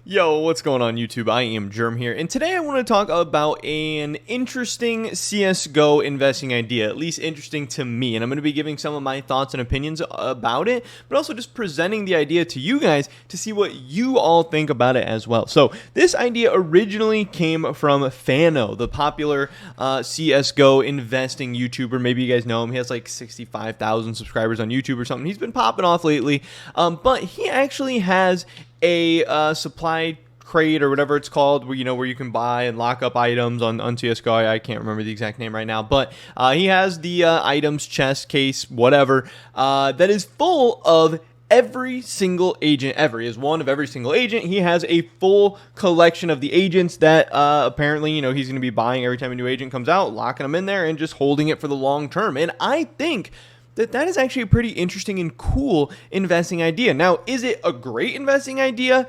Yo, what's going on YouTube? I am Germ here, and today I want to talk about an interesting CSGO investing idea, at least interesting to me, and I'm going to be giving some of my thoughts and opinions about it, but also just presenting the idea to you guys to see what you all think about it as well. So this idea originally came from Fano, the popular CSGO investing YouTuber. Maybe you guys know him. He has like 65,000 subscribers on YouTube or something. He's been popping off lately, but he actually has a supply crate or whatever it's called, where you can buy and lock up items on CSGO. I can't remember the exact name right now, but he has the items, chest, case, whatever, that is full of every single agent ever. He is one of every single agent. He has a full collection of the agents that apparently, he's going to be buying every time a new agent comes out, locking them in there and just holding it for the long term. And I think that is actually a pretty interesting and cool investing idea. Now, is it a great investing idea?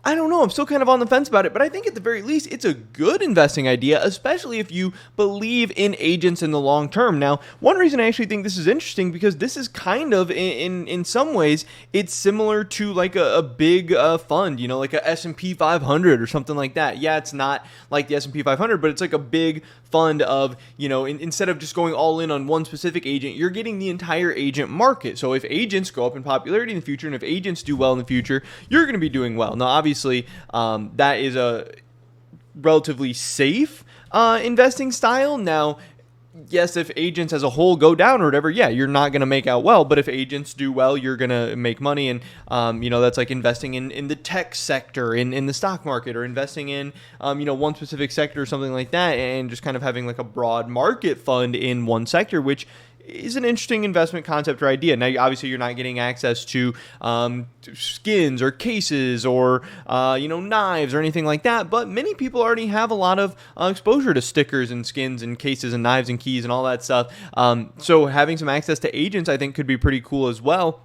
I don't know. I'm still kind of on the fence about it, but I think at the very least, it's a good investing idea, especially if you believe in agents in the long term. Now, one reason I actually think this is interesting, because this is kind of, in some ways, it's similar to like a big fund, like a S&P 500 or something like that. Yeah, it's not like the S&P 500, but it's like a big fund of, instead of just going all in on one specific agent, you're getting the entire agent market. So if agents go up in popularity in the future, and if agents do well in the future, you're going to be doing well. Now, obviously, that is a relatively safe investing style. Now, yes, if agents as a whole go down or whatever, yeah, you're not going to make out well. But if agents do well, you're going to make money. And, that's like investing in the tech sector, in the stock market, or investing in, one specific sector or something like that, and just kind of having like a broad market fund in one sector, which is an interesting investment concept or idea. Now, obviously, you're not getting access to skins or cases or, knives or anything like that. But many people already have a lot of exposure to stickers and skins and cases and knives and keys and all that stuff. So having some access to agents, I think, could be pretty cool as well.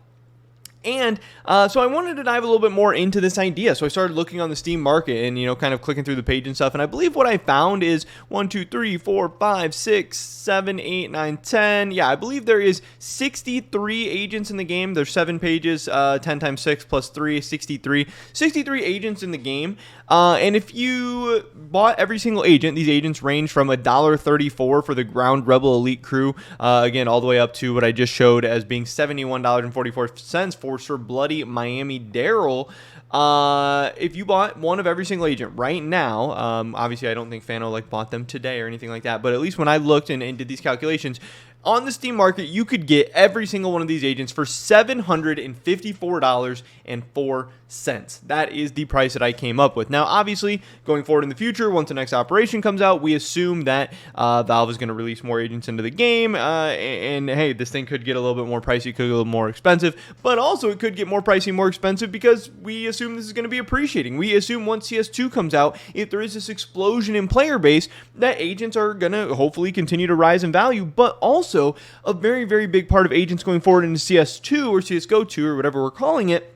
And so I wanted to dive a little bit more into this idea. So I started looking on the Steam market and, kind of clicking through the page and stuff. And I believe what I found is 1, 2, 3, 4, 5, 6, 7, 8, 9, 10. Yeah, I believe there is 63 agents in the game. There's 7 pages, 10 times 6 plus 3, 63. 63 agents in the game. And if you bought every single agent, these agents range from $1.34 for the Ground Rebel Elite Crew, again, all the way up to what I just showed as being $71.44 for Sir Bloody Miami Daryl. If you bought one of every single agent right now, obviously I don't think Fano bought them today or anything like that, but at least when I looked and did these calculations, on the Steam market, you could get every single one of these agents for $754.04. That is the price that I came up with. Now, obviously, going forward in the future, once the next operation comes out, we assume that Valve is going to release more agents into the game. And hey, this thing could get a little bit more pricey, could get a little more expensive, but also it could get more pricey, more expensive, because we assume this is going to be appreciating. We assume once CS2 comes out, if there is this explosion in player base, that agents are going to hopefully continue to rise in value, but also a very, very big part of agents going forward into CS2 or CSGO 2 or whatever we're calling it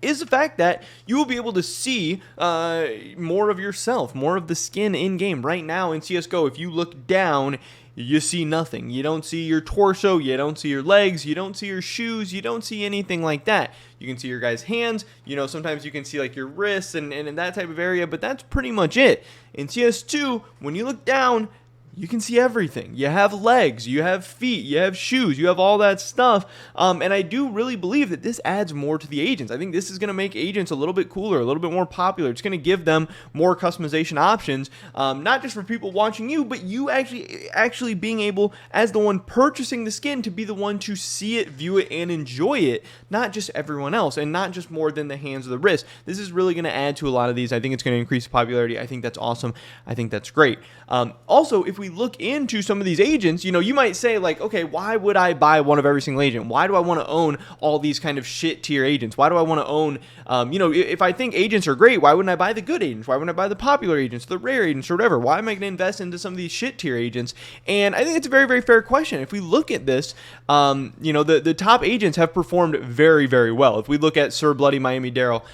is the fact that you will be able to see more of yourself, more of the skin in game. Right now in CSGO, if you look down, you see nothing. You don't see your torso, you don't see your legs, you don't see your shoes, you don't see anything like that. You can see your guys' hands, sometimes you can see like your wrists and that type of area, but that's pretty much it. In CS2, when you look down, you can see everything. You have legs, you have feet, you have shoes, you have all that stuff. And I do really believe that this adds more to the agents. I think this is going to make agents a little bit cooler, a little bit more popular. It's going to give them more customization options, not just for people watching you, but you actually being able, as the one purchasing the skin, to be the one to see it, view it, and enjoy it, not just everyone else, and not just more than the hands or the wrist. This is really going to add to a lot of these. I think it's going to increase popularity. I think that's awesome. I think that's great. Also, if we look into some of these agents, you might say okay, why would I buy one of every single agent? Why do I want to own all these kind of shit tier agents? Why do I want to own, if I think agents are great, why wouldn't I buy the good agents? Why wouldn't I buy the popular agents, the rare agents, or whatever? Why am I going to invest into some of these shit tier agents? And I think it's a very, very fair question. If we look at this, the top agents have performed very, very well. If we look at Sir Bloody Miami Daryl,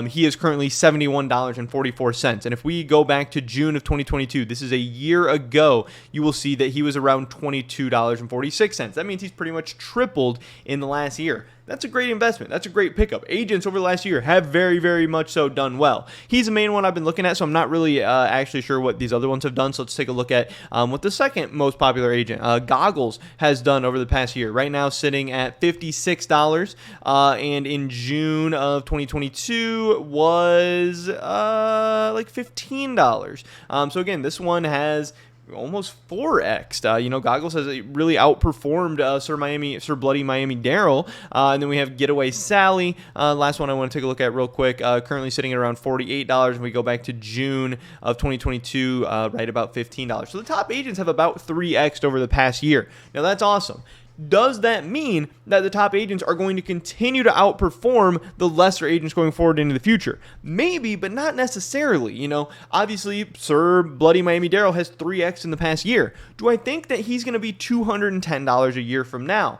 he is currently $71.44. And if we go back to June of 2022, this is a year ago, ago, you will see that he was around $22.46. That means he's pretty much tripled in the last year. That's a great investment. That's a great pickup. Agents over the last year have very, very much so done well. He's the main one I've been looking at, so I'm not really actually sure what these other ones have done. So let's take a look at what the second most popular agent, Goggles, has done over the past year. Right now sitting at $56, and in June of 2022 was like $15. So again, this one has almost 4x. Goggles has really outperformed Sir Bloody Miami Daryl. And then we have Getaway Sally. Last one I want to take a look at real quick. Currently sitting at around $48. And we go back to June of 2022, right about $15. So the top agents have about 3x over the past year. Now that's awesome. Does that mean that the top agents are going to continue to outperform the lesser agents going forward into the future? Maybe, but not necessarily. Obviously, Sir Bloody Miami Daryl has 3x in the past year. Do I think that he's going to be $210 a year from now?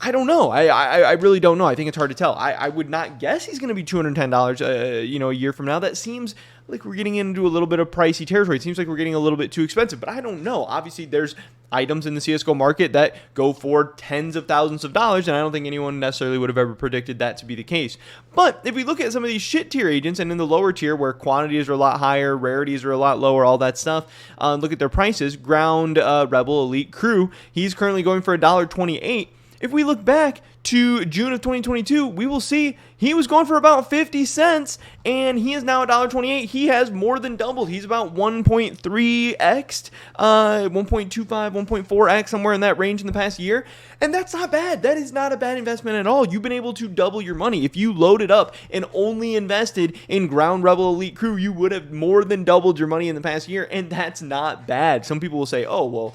I don't know. I really don't know. I think it's hard to tell. I would not guess he's going to be $210, a year from now. That seems like we're getting into a little bit of pricey territory. It seems like we're getting a little bit too expensive, but I don't know. Obviously, there's items in the CSGO market that go for tens of thousands of dollars, and I don't think anyone necessarily would have ever predicted that to be the case. But if we look at some of these shit tier agents and in the lower tier where quantities are a lot higher, rarities are a lot lower, all that stuff, look at their prices. Ground Rebel Elite Crew, he's currently going for $1.28. If we look back to June of 2022, we will see he was going for about 50 cents, and he is now $1.28. He has more than doubled. He's about 1.3x, 1.25, 1.4x, somewhere in that range in the past year. And that's not bad. That is not a bad investment at all. You've been able to double your money. If you loaded up and only invested in Ground Rebel Elite Crew, you would have more than doubled your money in the past year, and that's not bad. Some people will say, oh, well,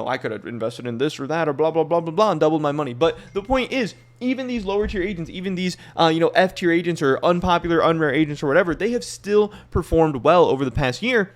I could have invested in this or that or blah, blah, blah, blah, blah, and doubled my money. But the point is, even these lower tier agents, even these, F tier agents or unpopular, unrare agents or whatever, they have still performed well over the past year.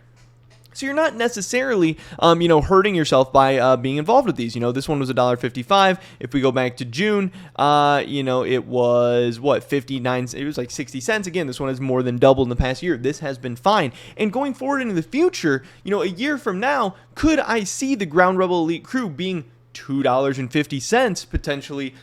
So you're not necessarily, hurting yourself by being involved with these. This one was $1.55. If we go back to June, it was 59. It was like 60 cents. Again, this one has more than doubled in the past year. This has been fine. And going forward into the future, a year from now, could I see the Ground Rebel Elite Crew being $2.50 potentially?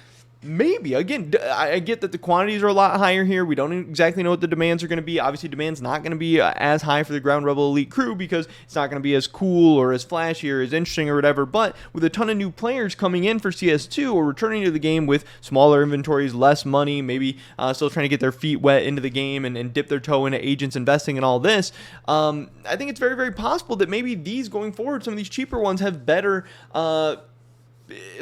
Maybe. Again, I get that the quantities are a lot higher here. We don't exactly know what the demands are going to be. Obviously, demand's not going to be as high for the Ground Rebel Elite Crew because it's not going to be as cool or as flashy or as interesting or whatever. But with a ton of new players coming in for CS2 or returning to the game with smaller inventories, less money, maybe still trying to get their feet wet into the game and dip their toe into agents investing and all this, I think it's very, very possible that maybe these going forward, some of these cheaper ones have better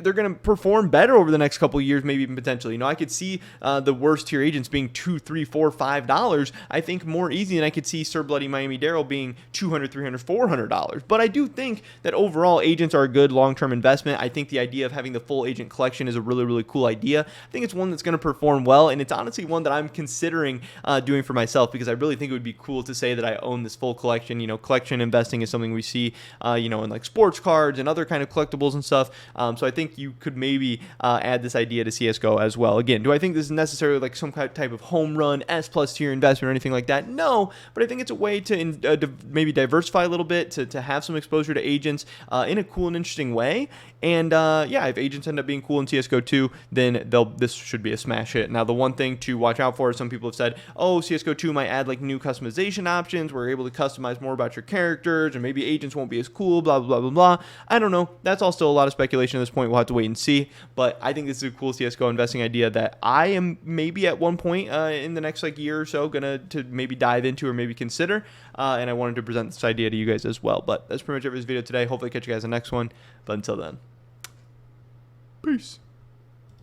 they're going to perform better over the next couple of years, maybe even potentially. I could see the worst tier agents being $2, $3, $4, $5. I think more easy than I could see Sir Bloody Miami Daryl being $200, $300, $400. But I do think that overall agents are a good long-term investment. I think the idea of having the full agent collection is a really, really cool idea. I think it's one that's going to perform well, and it's honestly one that I'm considering doing for myself because I really think it would be cool to say that I own this full collection. Collection investing is something we see, in like sports cards and other kind of collectibles and stuff. So I think you could maybe add this idea to CSGO as well. Again, do I think this is necessarily like some type of home run S+ tier investment or anything like that? No, but I think it's a way to maybe diversify a little bit, to have some exposure to agents in a cool and interesting way. And if agents end up being cool in CSGO 2, then this should be a smash hit. Now, the one thing to watch out for is some people have said, oh, CSGO 2 might add like new customization options where you're able to customize more about your characters, or maybe agents won't be as cool, blah, blah, blah, blah, blah. I don't know. That's all still a lot of speculation at this point. We'll have to wait and see. But I think this is a cool CSGO investing idea that I am maybe at one point in the next year or so to maybe dive into or maybe consider. And I wanted to present this idea to you guys as well. But that's pretty much it for this video today. Hopefully catch you guys in the next one. But until then, peace.